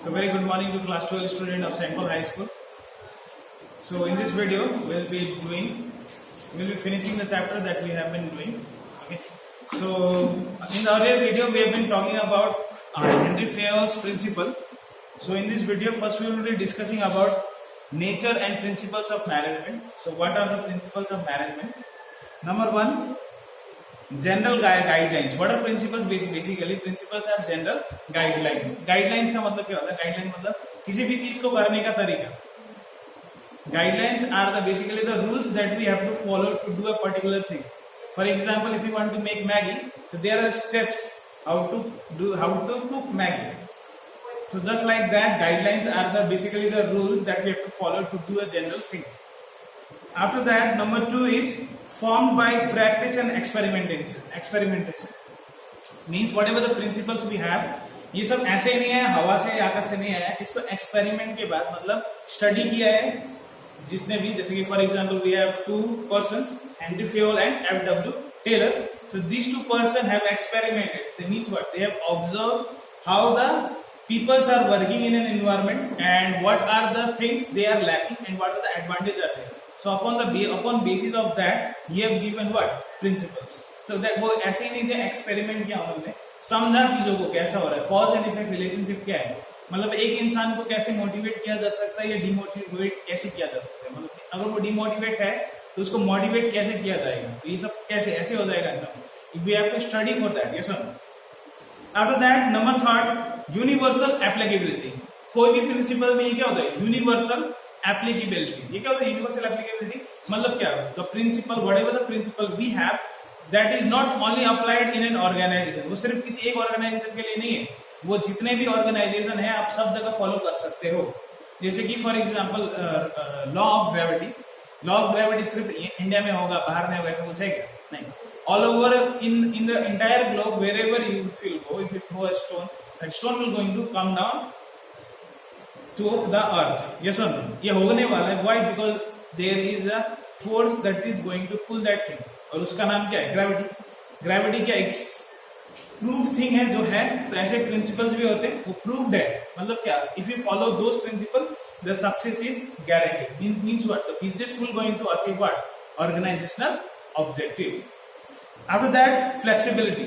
So very good morning to class 12 student of St. Paul High School. So in this video we'll be finishing the chapter that we have been doing. Okay. So in the earlier video we have been talking about Henry Fayol's principle. So in this video first we will be discussing about nature and principles of management. So what are the principles of management? Number one, general guidelines. What are principles? Basically principles are general guidelines. Guidelines का मतलब क्या होता है? Guideline मतलब किसी भी चीज को करने का तरीका. Guidelines are the basically the rules that we have to follow to do a particular thing. For example, if you want to make Maggi, so there are steps how to cook Maggi. So just like that, guidelines are the basically the rules that we have to follow to do a general thing. After that, number two is formed by practice and experimentation means whatever the principles we have, ये सब ऐसे नहीं है, हवा से आकाश से नहीं आया. इसको एक्सपेरिमेंट के बाद मतलब स्टडी किया है जिसने भी. जैसे कि for example we have two persons, Henry Fayol and F W. Taylor. So these two persons have experimented. They means what? They have observed how the peoples are working in an environment and what are the things they are lacking and what are the advantages are there. So upon basis of that, he have given what? Principles. So that वो ऐसे ही नहीं थे, experiment किया उन्होंने, समझा चीजों को कैसा हो रहा है, कॉज एंड इफेक्ट रिलेशनशिप क्या है, मतलब एक इंसान को कैसे मोटिवेट किया जा सकता है या डिमोटिवेट कैसे किया जा सकता है. मतलब अगर वो डिमोटिवेट है तो उसको मोटिवेट कैसे किया जाएगा, तो ये सब कैसे ऐसे हो जाएगा. We have to study for that. Yes sir. After that, number third, universal applicability. कोई भी प्रिंसिपल में ये क्या होता है? Universal applicability. ये क्या होता है? यूनिवर्सल एप्लीकेबिलिटी मतलब क्या? The principle, whatever the principle we have, that is not only applied in an organisation. वो सिर्फ किसी एक ऑर्गेनाइजेशन के लिए नहीं है, वो जितने भी ऑर्गेनाइजेशन है आप सब जगह फॉलो कर सकते हो. जैसे कि for example law of gravity. Law of gravity सिर्फ इंडिया में होगा, बाहर में होगा, ऐसा कुछ है क्या? नहीं. All over in the entire globe, wherever you will go, if you throw a stone, that stone will going to come down to the earth. Yes or no? ये होने वाला है. Why? Because there is a force that is going to pull that thing. और उसका नाम क्या है? Gravity. Gravity क्या एक प्रूव थिंग है जो है. तो ऐसे प्रिंसिपल्स भी होते हैं, वो प्रूव्ड है. मतलब क्या? If you follow those principle, the success is guaranteed. Means what? The business will going to achieve what? Organisational objective. After that, flexibility.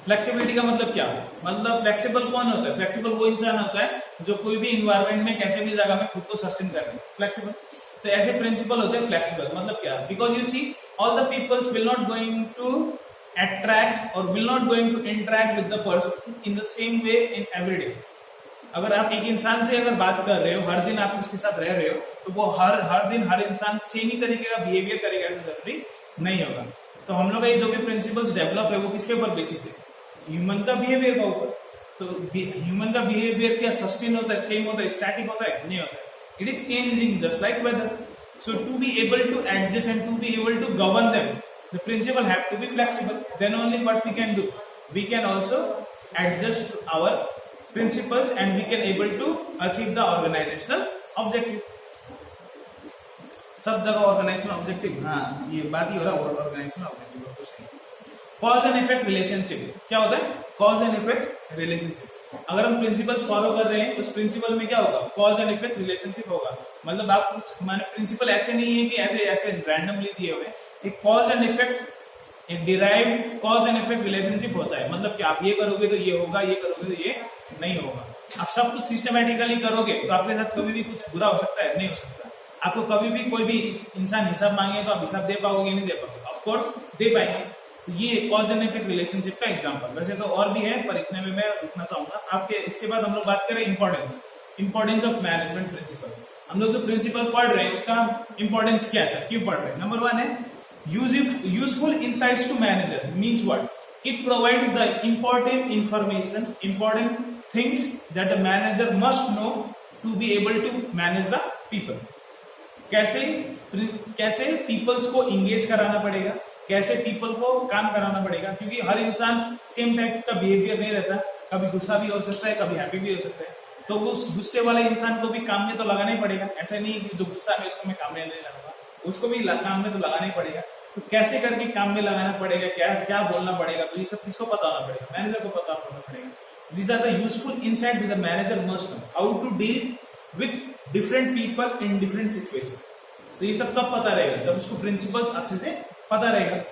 Flexibility का मतलब क्या? मतलब फ्लेक्सिबल कौन होता है? फ्लेक्सिबल वो इंसान होता है जो कोई भी इन्वायरमेंट में कैसे भी जगह में खुद को सस्टेन कर ले. फ्लेक्सिबल. तो ऐसे प्रिंसिपल होते हैं फ्लेक्सिबल. मतलब क्या? Because you see, all the peoples will not going to attract or will not going to interact with the person in the same way in every day. अगर आप एक इंसान से अगर बात कर रहे हो, हर दिन आप उसके साथ रह रहे हो, तो वो हर दिन हर इंसान सेम ही तरीके का बिहेवियर करेगा, ऐसा जरूरी नहीं होगा. तो हम लोग का ये जो भी प्रिंसिपल्स डेवलप है वो किसके ऊपर बेसिस है? ह्यूमन का बिहेवियर का ऊपर. तो ह्यूमन का बिहेवियर क्या सस्टेन होता है, सेम होता है, स्टैटिक होता है? नहीं होता है. It is changing just like weather. So to be able to adjust and to be able to govern them, the principle have to be flexible. Then only what we can do, we can also adjust our principles and we can able to achieve the organisational objective. सब जगह organisational objective, हाँ ये बात ही हो रहा है organisational objective. Cause and effect relationship. क्या होता है? Cause and effect relationship. अगर हम प्रिंसिपल्स फॉलो कर रहे हैं, उस प्रिंसिपल में क्या होगा? कॉज एंड इफेक्ट रिलेशनशिप होगा. मतलब आप कुछ माने प्रिंसिपल ऐसे नहीं है कि ऐसे ऐसे रैंडमली दिए हुए. एक कॉज एंड इफेक्ट, एक derived cause and effect relationship होता है. मतलब कि आप ये करोगे तो ये होगा, ये करोगे तो ये नहीं होगा. आप सब कुछ सिस्टमेटिकली करोगे तो आपके साथ कभी भी कुछ बुरा हो सकता है? नहीं हो सकता. आपको कभी भी कोई भी इंसान हिसाब मांगे तो आप हिसाब दे पाओगे? नहीं दे पाओगे. ऑफ कोर्स दे पाएंगे. ये कॉज एंड इफेक्ट रिलेशनशिप का एग्जांपल. वैसे तो और भी है पर इतने में मैं रुकना चाहूंगा. आपके इसके बाद हम लोग बात करें इंपॉर्टेंस ऑफ मैनेजमेंट प्रिंसिपल. हम लोग जो प्रिंसिपल पढ़ रहे हैं उसका इंपॉर्टेंस क्या है, क्यों पढ़ रहे हैं? नंबर वन है useful insights to manager. Means what? It provides the important information, important things that the manager must know to be able to manage the people. कैसे पीपल्स को इंगेज कराना पड़ेगा, कैसे पीपल को काम कराना पड़ेगा, क्योंकि हर इंसान सेम टाइप का बिहेवियर नहीं रहता. कभी गुस्सा भी हो सकता है, कभी हैप्पी भी हो सकता है. तो उस गुस्से वाले इंसान को भी काम में तो लगाना ही पड़ेगा. ऐसा नहीं कि जो गुस्सा है उसको मैं काम में नहीं लगाऊंगा, उसको भी काम में तो लगाना ही पड़ेगा. तो कैसे करके काम में लगाना पड़ेगा, क्या क्या बोलना पड़ेगा, तो ये सब किसको पता होना पड़ेगा? मैनेजर को पता होना पड़ेगा. These are the useful insight that the manager must know how to deal with different people in different situations. तो ये सब कब पता रहेगा? जब उसको प्रिंसिपल्स अच्छे से पता रहेगा.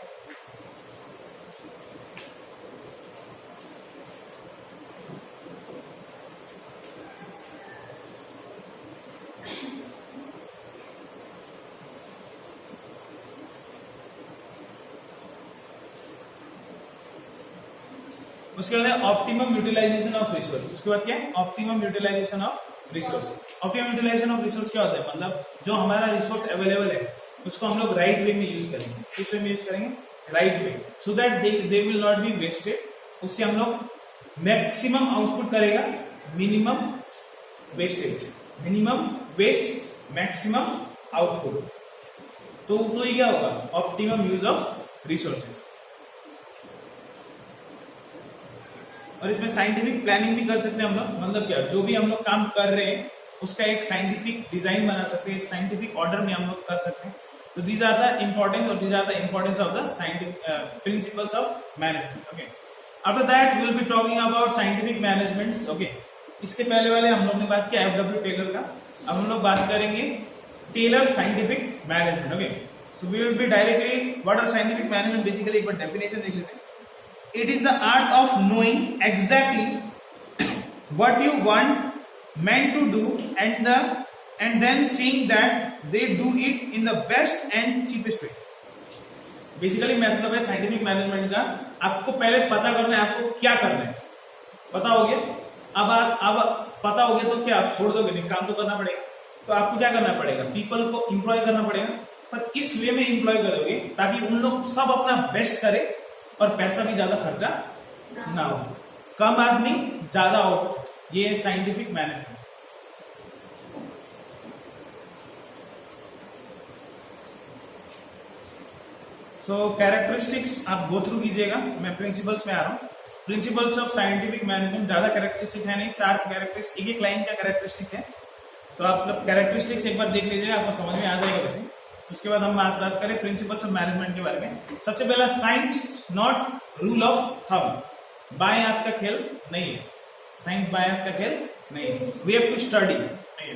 उसके बाद है ऑप्टिमम यूटिलाइजेशन ऑफ रिसोर्स. उसके बाद क्या है? Optimum utilisation of resource. Optimum utilisation of resource क्या होता है? मतलब जो हमारा रिसोर्स अवेलेबल है उसको हम लोग राइट वे में यूज करेंगे. किस वे में यूज करेंगे? Right way, so that they will not be wasted. उससे हम लोग मैक्सिमम आउटपुट करेगा, minimum wastage. Minimum waste, maximum output. तो ये क्या होगा? Optimum use of resources. और इसमें साइंटिफिक प्लानिंग भी कर सकते हैं हम लोग. मतलब क्या? जो भी हम लोग काम कर रहे हैं उसका एक साइंटिफिक डिजाइन बना सकते हैं, एक साइंटिफिक ऑर्डर में हम लोग कर सकते हैं. तो दीज आर द इम्पोर्टेंस और these are the importance of the scientific principles of management. Okay, after that we will be talking about scientific management. Okay, इसके पहले वाले हम लोग ने बात किया एफडब्ल्यू टेलर का. अब हम लोग बात करेंगे Taylor scientific management. Okay, so we will be directly what are scientific management. Basically एक बार डेफिनेशन देख लेते हैं. It is the art of knowing exactly what you want men to do and then seeing that they do it in the best and cheapest way. Basically मतलब है scientific management का आपको पहले पता करना है आपको क्या करना है. पता हो गया? अब पता हो गया तो क्या आप छोड़ दोगे? नहीं, काम तो करना पड़ेगा. तो आपको क्या करना पड़ेगा? पीपल को इंप्लॉय करना पड़ेगा, पर इस वे में इंप्लॉय करोगे ताकि उन लोग सब अपना बेस्ट करे और पैसा भी ज्यादा खर्चा ना हो. कम आदमी ज्यादा हो, ये साइंटिफिक मैनेजमेंट. सो कैरेक्टरिस्टिक्स आप गो थ्रू कीजिएगा. मैं प्रिंसिपल्स में आ रहा हूं. Principles of scientific management. ज्यादा कैरेक्टरिस्टिक है नहीं, 4 कैरेक्टरिस्टिक. एक लाइन का कैरेक्टरिस्टिक है, तो आप कैरेक्टरिस्टिक्स एक बार देख लीजिए, आपको समझ में आ जाएगा. वैसे उसके बाद हम बात करें प्रिंसिपल्स ऑफ मैनेजमेंट के बारे में. सबसे पहला science not rule of thumb. बाएं हाथ का खेल नहीं है. साइंस बाएं हाथ का खेल नहीं है. We have to study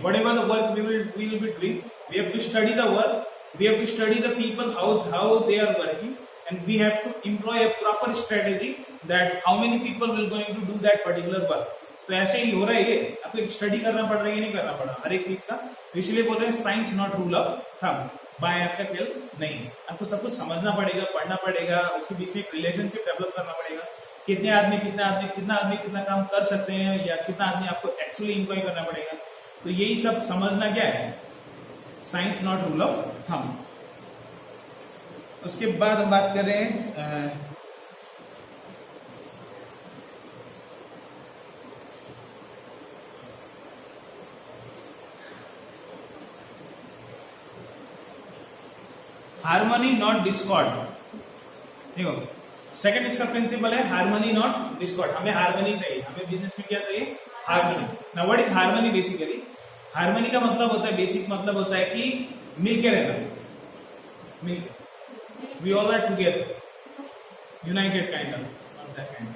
whatever the work we will be doing. We have to study the work, we have to study the people, how they are working, and we have to employ a proper strategy that how many people will going to do that particular work. तो ऐसे ही हो रहा है ये. आपको study करना पड़ रहा है, नहीं करना पड़ रहा हर एक चीज का. तो इसलिए बोल रहे हैं science not rule of thumb. बाएं हाथ का खेल नहीं. आपको सब कुछ समझना पड़ेगा, पढ़ना पड़ेगा, उसके बीच में एक रिलेशनशिप डेवलप करना पड़ेगा. कितना आदमी कितना काम कर सकते हैं, या कितना आदमी आपको एक्चुअली इंक्वायर करना पड़ेगा. तो यही सब समझना क्या है? Science not rule of thumb. उसके बाद हम बात कर रहे हैं हार्मनी नॉट डिस्कॉर्ड. देखो, सेकंड इसका प्रिंसिपल है हार्मनी नॉट डिस्कॉर्ड. हमें हार्मनी चाहिए. हमें बिजनेस में क्या चाहिए? Harmony. Now what is harmony? Basically harmony का मतलब होता है, बेसिक मतलब होता है कि मिलके रहना. मिलके, we all are together, united kind of that kind.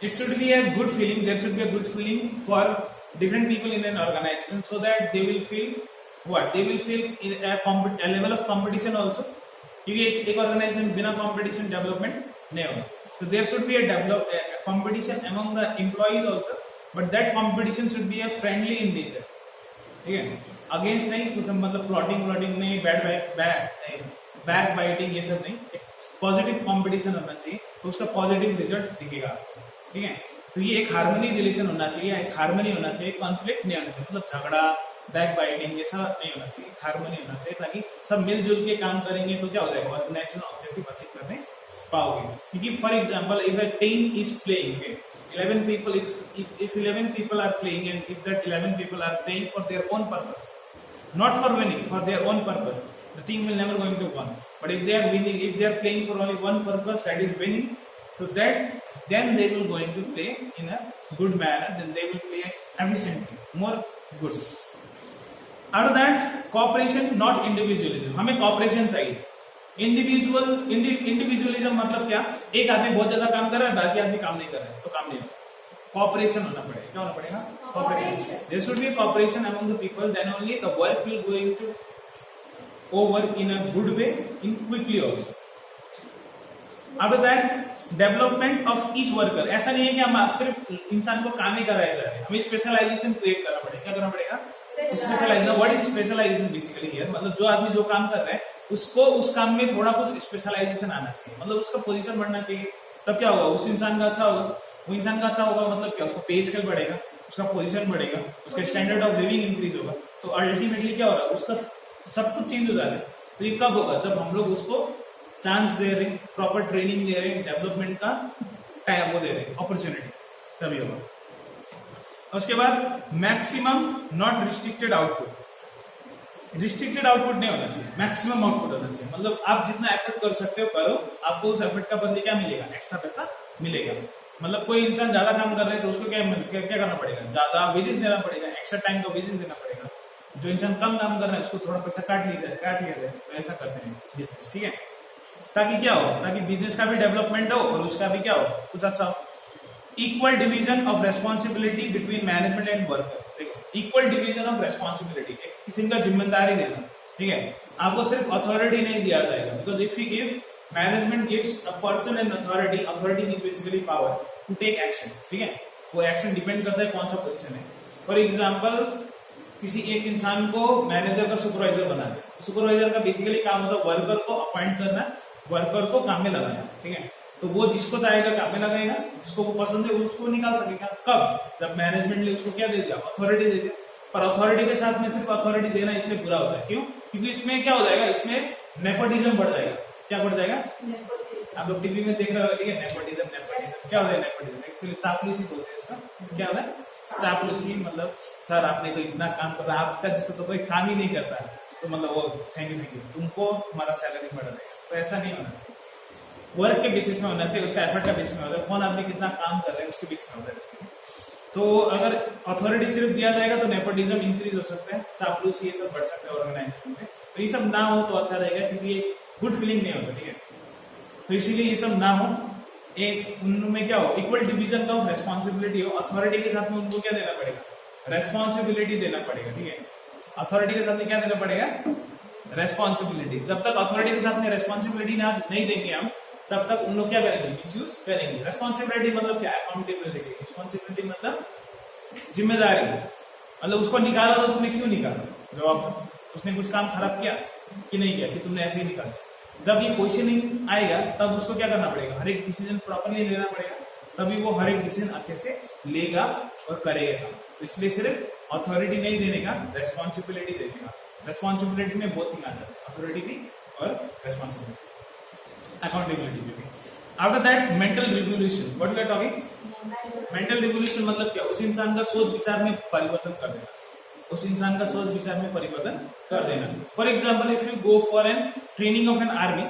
It should be a good feeling. There should be a good feeling for different people in an organization, so that they will feel what? They will feel a level of competition also. क्योंकि एक organisation बिना competition development नहीं होगा. So there should be a competition among the employees also, but that competition should be a friendly in nature. ठीक है? Against नहीं कुछ, मतलब प्लॉटिंग नहीं, बैक बाइटिंग ये सब नहीं. पॉजिटिव कंपटीशन होना चाहिए, तो उसका पॉजिटिव रिजल्ट दिखेगा. ठीक है? तो ये एक हार्मनी रिलेशन होना चाहिए, एक हार्मनी होना चाहिए, कॉन्फ्लिक्ट नहीं होना चाहिए. मतलब झगड़ा, बैक बाइटिंग ये सब नहीं होना चाहिए. हार्मनी होना चाहिए ताकि सब मिलजुल के काम करेंगे तो क्या हो जाएगा? ऑर्गेनाइजेशन ऑब्जेक्टिव अचीव करने पाओगे. क्योंकि for example if a team is playing 11 people, if 11 people are playing, and if that 11 people are playing for their own purpose, not for winning, for their own purpose, the team will never going to win. But if they are winning, if they are playing for only one purpose, that is winning, so that then they will going to play in a good manner, then they will play efficiently, more good. After that, cooperation not individualism. हमें cooperation चाहिए. Individualism मतलब क्या, एक आदमी बहुत ज्यादा काम कर रहा है, बाकी आदमी काम नहीं कर रहा है, तो काम नहीं होगा। कॉपरेशन होना पड़ेगा, क्या होना पड़ेगा, cooperation. There should be cooperation among the people, then only the work will going to over in a good way, in quickly also. After that development of each worker, ऐसा नहीं है कि हम सिर्फ इंसान को काम ही कराया जा रहे हैं, हमें स्पेशलाइजेशन क्रिएट करना पड़ेगा। क्या करना पड़ेगा, specialisation. What is specialisation basically here, मतलब जो आदमी जो काम कर रहा है उसको उस काम में थोड़ा कुछ स्पेशलाइजेशन आना चाहिए, मतलब उसका पोजीशन बढ़ना चाहिए। तब क्या होगा, उस इंसान का अच्छा होगा, वो इंसान का अच्छा होगा मतलब क्या, उसका पे स्केल बढ़ेगा, उसका पोजीशन बढ़ेगा, उसका स्टैंडर्ड ऑफ लिविंग इंक्रीज होगा। तो अल्टीमेटली क्या हो रहा है, उसका सब कुछ चेंज हो जा रहा है। तो ये कब होगा, जब हम लोग उसको चांस दे रहे, प्रॉपर ट्रेनिंग दे रहे, डेवलपमेंट का टाइम वो दे रहे, अपॉर्चुनिटी, तभी होगा। उसके बाद maximum not restricted output, restricted output नहीं होना चाहिए, मैक्सिमम आउटपुट होना चाहिए। मतलब आप जितना एफर्ट कर सकते हो करो, आपको उस एफर्ट का बदले क्या मिलेगा, एक्स्ट्रा पैसा मिलेगा। मतलब कोई इंसान ज्यादा काम कर रहा है तो उसको क्या करना पड़ेगा, ज्यादा वेजेस देना पड़ेगा, एक्स्ट्रा टाइम का वेजेस देना पड़ेगा। जो इंसान कम काम कर रहा है उसको थोड़ा पैसा काट लिया जाए, तो ऐसा करते हैं बिजनेस, ठीक है। ताकि क्या हो, ताकि बिजनेस का भी डेवलपमेंट हो और उसका भी क्या हो, कुछ अच्छा हो। Equal division of responsibility between management and worker, equal division of responsibility, किसी का जिम्मेदारी देना, ठीक है। आपको सिर्फ अथॉरिटी नहीं दिया जाएगा, because if management gives a person an authority, authority is basically power to take action, ठीक है। वो एक्शन डिपेंड करता है कौन सा पोजीशन है। फॉर एग्जाम्पल किसी एक इंसान को मैनेजर का सुपरवाइजर बना दिया, सुपरवाइजर का बेसिकली काम होता है वर्कर को अपॉइंट करना, वर्कर को काम में लगाना, ठीक है। तो वो जिसको चाहेगा काम में लगाएगा, जिसको वो पसंद है उसको निकाल सकेगा। कब, जब मैनेजमेंट ने उसको क्या दे दिया, अथॉरिटी दे दिया। पर अथॉरिटी के साथ में सिर्फ अथॉरिटी देना इसलिए बुरा होता है, क्यों, क्योंकि इसमें क्या हो जाएगा, इसमें नेपोटिज्म बढ़ जाएगा। क्या बढ़ जाएगा, आप लोग टीवी में देख रहे हो, ठीक है, नेपोटिज्म। क्या होता है नेपोटिज्म, एक्चुअली चापलूसी बोलते हैं इसका। क्या होता है चापलूसी, मतलब सर आपने तो इतना काम कर रहा है, आपका जैसे तो कोई काम ही नहीं करता, तो मतलब वो साइंटिफिक तुमको हमारा सैलरी बढ़ जाएगा। तो ऐसा नहीं होना चाहिए, वर्क के बेसिस में होना चाहिए, उसका एफर्ट का बेसिस में होता है, कौन आदमी कितना काम कर रहा है उसके बेसिस में होता है। तो अगर अथॉरिटी सिर्फ दिया जाएगा तो नेपोटिज्म इंक्रीज हो सकता है, चापलूसी ये सब बढ़ सकता है ऑर्गेनाइजेशन में। तो ये सब ना हो तो अच्छा रहेगा, क्योंकि ये गुड फीलिंग नहीं होता, ठीक है। तो इसीलिए ये सब ना हो, एक उनमें क्या हो, इक्वल डिवीजन ऑफ रेस्पॉन्सिबिलिटी हो। अथॉरिटी के साथ में उनको क्या देना पड़ेगा, रेस्पॉन्सिबिलिटी देना पड़ेगा, ठीक है। अथॉरिटी के साथ में क्या देना पड़ेगा, रेस्पॉन्सिबिलिटी। जब तक अथॉरिटी के साथ में रेस्पॉन्सिबिलिटी नहीं देंगे हम, तब तक उन लोग क्या करेंगे, मिसयूज करेंगे। रेस्पॉन्सिबिलिटी मतलब क्या, अकाउंटेबिलिटी। रिस्पॉन्सिबिलिटी मतलब जिम्मेदारी, मतलब उसको निकाला तो तुमने क्यों निकाला, जवाब, उसने कुछ काम खराब किया कि नहीं किया, कि तुमने ऐसे ही निकाला। जब ये पोजिशनिंग आएगा तब उसको क्या करना पड़ेगा, हर एक डिसीजन प्रॉपरली लेना पड़ेगा, तभी वो हर एक डिसीजन अच्छे से लेगा और करेगा। तो इसलिए सिर्फ अथॉरिटी नहीं देने का, रेस्पॉन्सिबिलिटी देने का। रेस्पॉन्सिबिलिटी में बहुत थिंग आता है, अथॉरिटी भी और रेस्पॉन्सिबिलिटी, अकाउंटेबिलिटी भी। After that mental revolution, what we are talking, mental revolution मतलब क्या, उस इंसान का सोच विचार में परिवर्तन कर देना, उस इंसान का सोच विचार में परिवर्तन कर देना। For example if you go for an training of an army,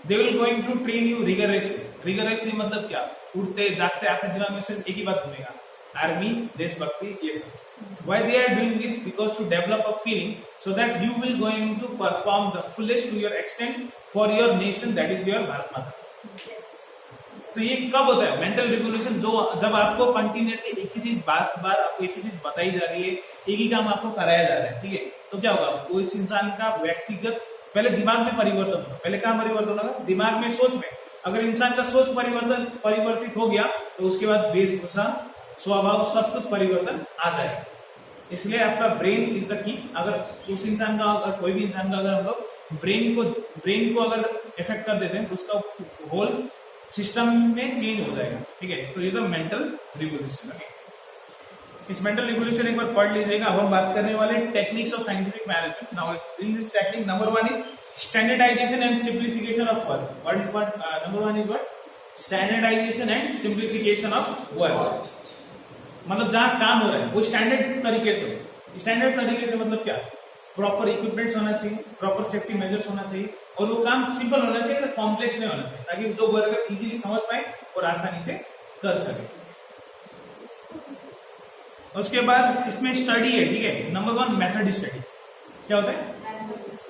they will going to train you rigorously. Rigorously मतलब क्या, उठते जागते आपके दिमाग में सिर्फ एक ही बात घूमेगा, आर्मी, देशभक्ति, ये सब। Why they are doing this? Because to develop a feeling so that you will going to perform the fullest to your extent for your nation, that is your Bharat माता। तो ये कब होता है मेंटल रिवोल्यूशन, जो जब आपको कंटिन्यूसली एक ही चीज बार आपको एक ही चीज बताई जा रही है, एक ही काम आपको कराया जा रहा है, ठीक है। तो क्या होगा, वो इस इंसान का व्यक्तिगत पहले दिमाग में परिवर्तन होगा। पहले क्या परिवर्तन होगा, दिमाग में, सोच में। अगर इंसान का सोच परिवर्तित हो गया तो उसके बाद वेशभूषा, स्वभाव, सब कुछ परिवर्तन आ जाएगा। इसलिए आपका ब्रेन इज द की। अगर उस इंसान का, अगर कोई भी इंसान का अगर हम लोग ब्रेन को अगर इफेक्ट कर देते हैं तो उसका होल सिस्टम में चेंज हो जाएगा, ठीक है। तो ये तो मेंटल रिवोल्यूशन है। इस मेंटल रिवोल्यूशन एक बार पढ़ लीजिएगा। अब हम बात करने वाले techniques of scientific management. Now in this technique number 1 is standardisation and simplification of work. Number 1 is what, standardisation and simplification of work. मतलब जहां काम हो रहा है वो स्टैंडर्ड तरीके से हो। स्टैंडर्ड तरीके से मतलब क्या, प्रॉपर इक्विपमेंट्स होना चाहिए, प्रॉपर सेफ्टी मेजर्स होना चाहिए, और वो काम सिंपल होना चाहिए, कॉम्प्लेक्स नहीं होना चाहिए, ताकि जो वर्कर इजीली समझ पाए और आसानी से कर सके। उसके बाद इसमें स्टडी है, ठीक है। Number 1 method study. क्या होता है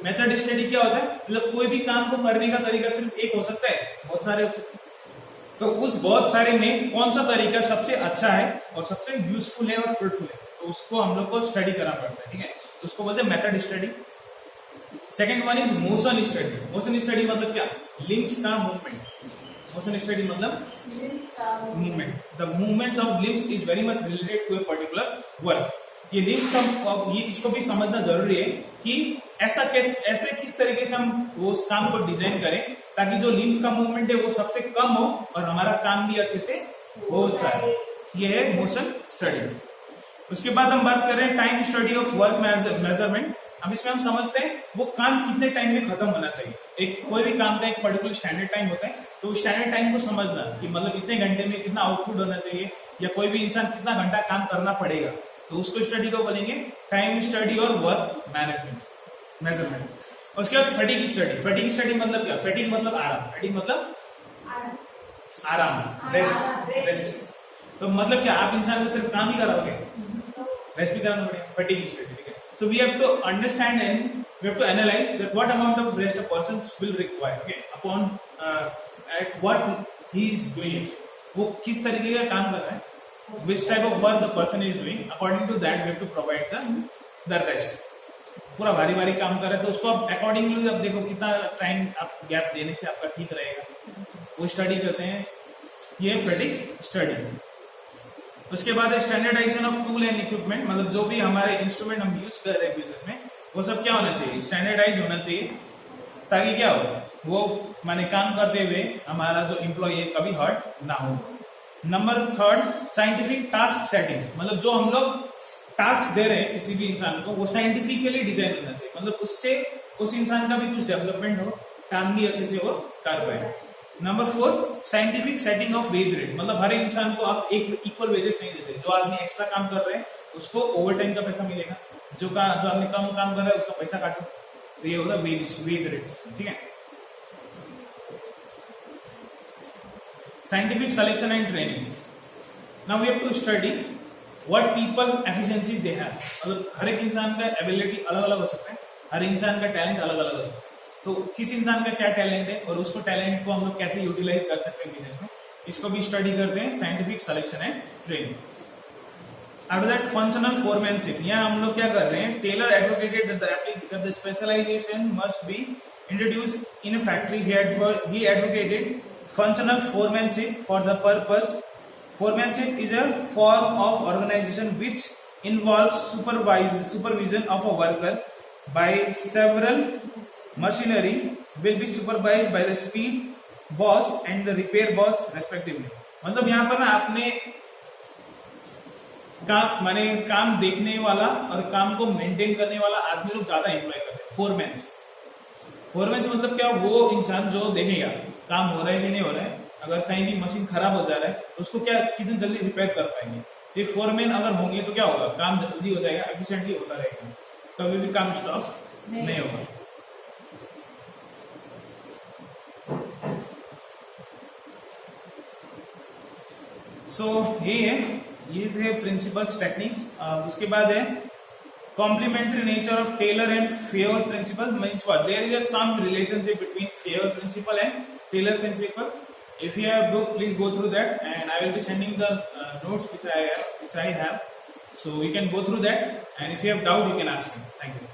मेथड स्टडी क्या होता है, मतलब कोई भी काम को करने का तरीका सिर्फ एक हो सकता है, बहुत सारे हो सकते हैं। तो उस बहुत सारे में कौन सा तरीका सबसे अच्छा है और सबसे यूजफुल है और फ्रूटफुल है, तो उसको हम लोग को स्टडी करना पड़ता है, ठीक है। तो उसको बोलते हैं method study. Second one is motion study. Motion study मतलब क्या, लिम्स का मूवमेंट। मोशन स्टडी मतलब movement, the movement of limbs is very much related to a particular work. ये लिम्स का ये इसको भी समझना जरूरी है कि ऐसे किस तरीके से हम वो उस काम को डिजाइन करें ताकि जो लिम्स का मूवमेंट है वो सबसे कम हो और हमारा काम भी अच्छे से हो जाए। ये है मोशन स्टडी। उसके बाद हम बात कर रहे हैं time study of work measurement. अब इसमें हम समझते हैं वो काम कितने टाइम में खत्म होना चाहिए। एक कोई भी काम का एक पर्टिकुलर स्टैंडर्ड टाइम होता है, तो उस स्टैंडर्ड टाइम को समझना कि मतलब इतने घंटे में कितना आउटपुट होना चाहिए या कोई भी इंसान कितना घंटा काम करना पड़ेगा, तो उसको स्टडी को बोलेंगे टाइम स्टडी और वर्क मैनेजमेंट मेजरमेंट। उसके बाद फटीग स्टडी। फटीग स्टडी मतलब क्या, फटीग मतलब आराम, फटीग मतलब आराम, रेस्ट। तो मतलब क्या, आप इंसान को सिर्फ काम ही कराओगे, रेस्ट भी कराना पड़ेगा, फटीग स्टडी, ठीक है। So we have to understand and we have to analyze that what amount of rest a person will require, okay, upon at what he is doing, वो किस तरीके का काम कर रहा है, which type of work the person is doing, according to that we have to provide the rest। पूरा भारी भारी काम कर रहा है तो उसको आप अकॉर्डिंगली आप देखो कितना टाइम आप गैप देने से आपका ठीक रहेगा, वो स्टडी करते हैं। ये फटीग स्टडी। उसके बाद standardisation of tool and equipment, मतलब जो भी हमारे इंस्ट्रूमेंट हम यूज कर रहे हैं बिजनेस में वो सब क्या होना चाहिए, स्टैंडर्डाइज होना चाहिए, ताकि क्या हो वो माने काम करते हुए हमारा जो एम्प्लॉय है कभी हर्ट ना हो। Number third, scientific task setting, मतलब जो हम लोग टास्क दे रहे हैं किसी भी इंसान को वो साइंटिफिकली डिजाइन होना चाहिए, मतलब उससे उस इंसान का भी कुछ डेवलपमेंट हो, काम भी अच्छे से वो कर पाए। Number 4, scientific setting of wage rate, मतलब हर इंसान को आप एक इक्वल वेजेस नहीं देते। जो आदमी एक्स्ट्रा काम कर रहे हैं उसको ओवर टाइम का पैसा मिलेगा, जो आदमी कम काम कर रहा है उसका पैसा काटो, तो ये होगा वेज रेट, ठीक है। Scientific selection and training. Now we have to study what people efficiency they have, मतलब हर एक इंसान का एबिलिटी अलग अलग हो सकता है, हर इंसान का टैलेंट अलग अलग हो सकता है, तो किस इंसान का क्या टैलेंट है और उसको टैलेंट को हम लोग कैसे यूटिलाइज कर सकते हैं बिजनेस में, इसको भी स्टडी करते हैं, scientific selection and training. After that functional foremanship, यहाँ हम लोग क्या कर रहे हैं, Taylor advocated that the specialisation must be introduced in a factory. He advocated functional foremanship for the purpose. Foremanship is a form of organization which involves supervision of a worker by several machinery will be supervised by the speed boss and the repair boss respectively। मतलब यहाँ पर ना आपने काम देखने वाला और काम को मेंटेन करने वाला आदमी लोग ज्यादा एम्प्लॉय करते हैं। फोरमैन मतलब क्या, वो इंसान जो देखेगा काम हो रहा है कि नहीं हो रहा है, अगर कहीं भी मशीन खराब हो जा रहा है तो उसको क्या कितनी जल्दी रिपेयर कर पाएंगे। ये फोरमैन अगर होंगे तो क्या होगा, काम जल्दी हो जाएगा, एफिशिएंटली होता रहेगा, कभी भी काम स्टॉप नहीं होगा। ये थे प्रिंसिपल्स टेक्निक्स। उसके बाद है complementary nature of Taylor and Fayol principle. Means what, there is some relationship between Fayol principle and Taylor principle. If you have book, please go through that, and I will be sending the notes which I have. So you can go through that, and if you have doubt, you can ask me. Thank you.